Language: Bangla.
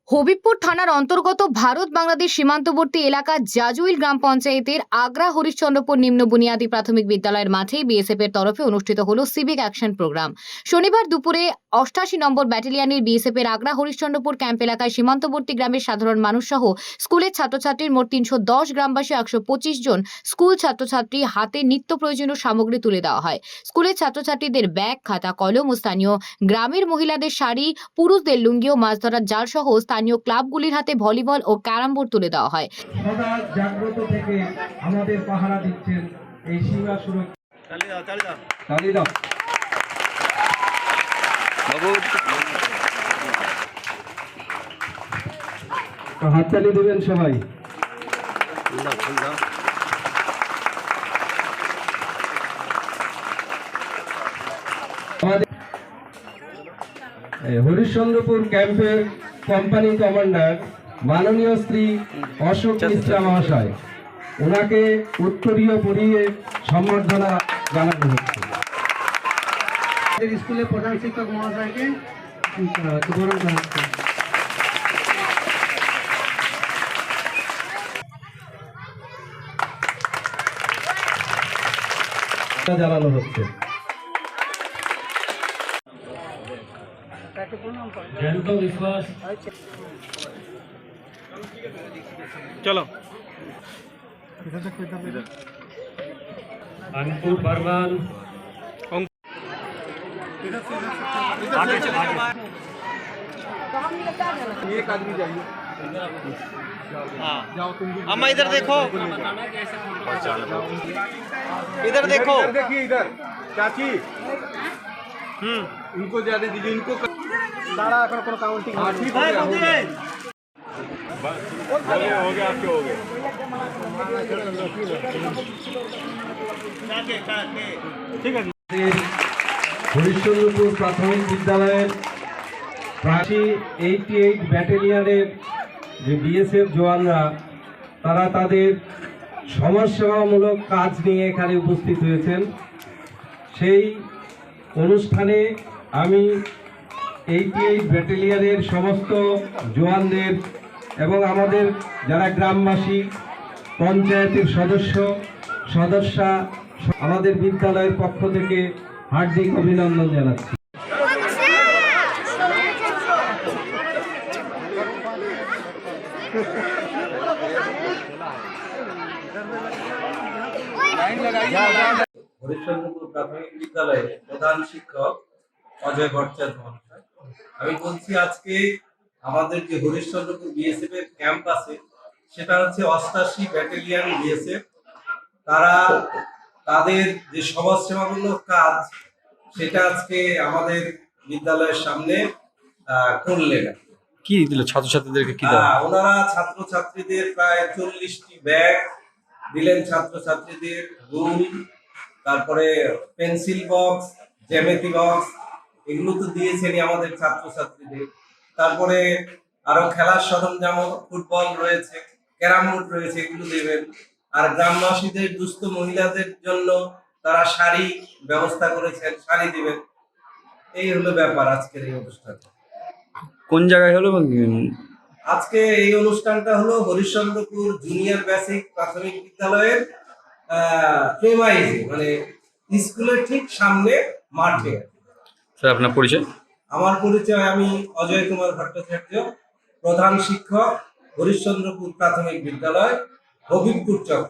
হবিবপুর থানার অন্তর্গত ভারত বাংলাদেশ সীমান্তবর্তী এলাকা জাজুইল গ্রাম পঞ্চায়েতের আগ্রা হরিশ্চন্দ্রপুর নিম্ন বুনিয়াদী প্রাথমিক বিদ্যালয়ের মাঠে বিএসএফ এর তরফে অনুষ্ঠিত হলো সিভিক অ্যাকশন প্রোগ্রাম। শনিবার দুপুরে 88 নম্বর ব্যাটালিয়নের বিএসএফ এর আগ্রা হরিশ্চন্দ্রপুর ক্যাম্প এলাকায় সীমান্তবর্তী গ্রামের সাধারণ মানুষ সহ স্কুলের ছাত্রছাত্রীর মোট 310 গ্রামবাসী 125 জন স্কুল ছাত্রছাত্রী হাতে নিত্য প্রয়োজনীয় সামগ্রী তুলে দেওয়া হয়। স্কুলের ছাত্রছাত্রীদের ব্যাগ, খাতা, কলম ও স্থানীয় গ্রামের মহিলাদের শাড়ি, পুরুষদের লুঙ্গি ও মাছ ধরার জাল সহ স্থানীয় ক্লাবগুলির হাতে ভলিবল ও ক্যারাম বোর্ড তুলে দেওয়া হয়। সদা জাগ্রত থেকে আমাদের পাহারা দিচ্ছেন এই সীমা সুরক্ষা। হাততালি দেবেন সবাই। হরিশ্চন্দ্রপুর ক্যাম্পের কোম্পানি কমান্ডার মাননীয় শ্রী অশোক মিশ্রা মহাশয়, ওনাকে উত্তরীয় পরিয়ে সম্বর্ধনা জানানো হচ্ছে। স্কুলের প্রধান শিক্ষক মহাশয়কে বরণ করা হচ্ছে। জানানো হচ্ছে। चलो अंकुर बर्मन, एक आदमी जाइए। हाँ अम्मा इधर देखो, इधर देखो, देखिए इधर चाची। इनको ज्यादा दीजिए, इनको सारा काउंटिंग। ठीक हो गया, हो गया आपके हो गए। ঠিক আছে। হরিশ্চন্দ্রপুর প্রাথমিক বিদ্যালয়ের 88 ব্যাটালিয়নের যে বিএসএফ জওয়ানরা, তারা তাদের সমাজসেবামূলক কাজ নিয়ে এখানে উপস্থিত হয়েছেন। সেই অনুষ্ঠানে আমি 88 ব্যাটালিয়নের সমস্ত জওয়ানদের এবং আমাদের যারা গ্রামবাসী, পঞ্চায়েতের সদস্যা আমাদের বিদ্যালয়ের পক্ষ থেকে হার্দিক অভিনন্দন জানাচ্ছি। হরিশ্চন্দ্রপুর প্রাথমিক বিদ্যালয়ের প্রধান শিক্ষক অজয় ভট্টাচার্য মহাশয়, আমি বলছি আজকে আমাদের যে হরিশ্চন্দ্রপুর বিএসএফ এর ক্যাম্প আছে, সেটা হচ্ছে 88 ব্যাটালিয়ন বিএসএফ। তারা তাদের যে সমাজসেবামূলক কাজ, সেটা আজকে আমাদের বিদ্যালয়ের সামনে করলেন। কি দিল ছাত্রছাত্রীদেরকে? কি ওনারা ছাত্রছাত্রীদের প্রায় 40টি ব্যাগ দিলেন, ছাত্রছাত্রীদের রুল, তারপরে পেন্সিল বক্স, জ্যামিতি বক্স, এগুলো তো দিয়েছেনই আমাদের ছাত্রছাত্রীদের। তারপরে আরো খেলার সরঞ্জাম, ফুটবল রয়েছে, ক্যারাম বোর্ড রয়েছে, এগুলো দেবেন। আর গ্রামবাসীদের, দুস্থ মহিলাদের জন্য তারা শাড়ি ব্যবস্থা করেছেন, শাড়ি দিবেন। এই হলো ব্যাপার আজকের এই অনুষ্ঠান। কোন জায়গায় হলো? আজকে এই অনুষ্ঠানটা হলো হরিশ্চন্দ্রপুর জুনিয়র বেসিক প্রাথমিক বিদ্যালয়ের প্রেমাইজে, মানে স্কুলের ঠিক সামনে মাঠে। স্যার আপনার পরিচয়? আমার পরিচয়, আমি অজয় কুমার ভট্টাচার্য, প্রধান শিক্ষক, হরিশ্চন্দ্রপুর প্রাথমিক বিদ্যালয়, হবিবপুর চক।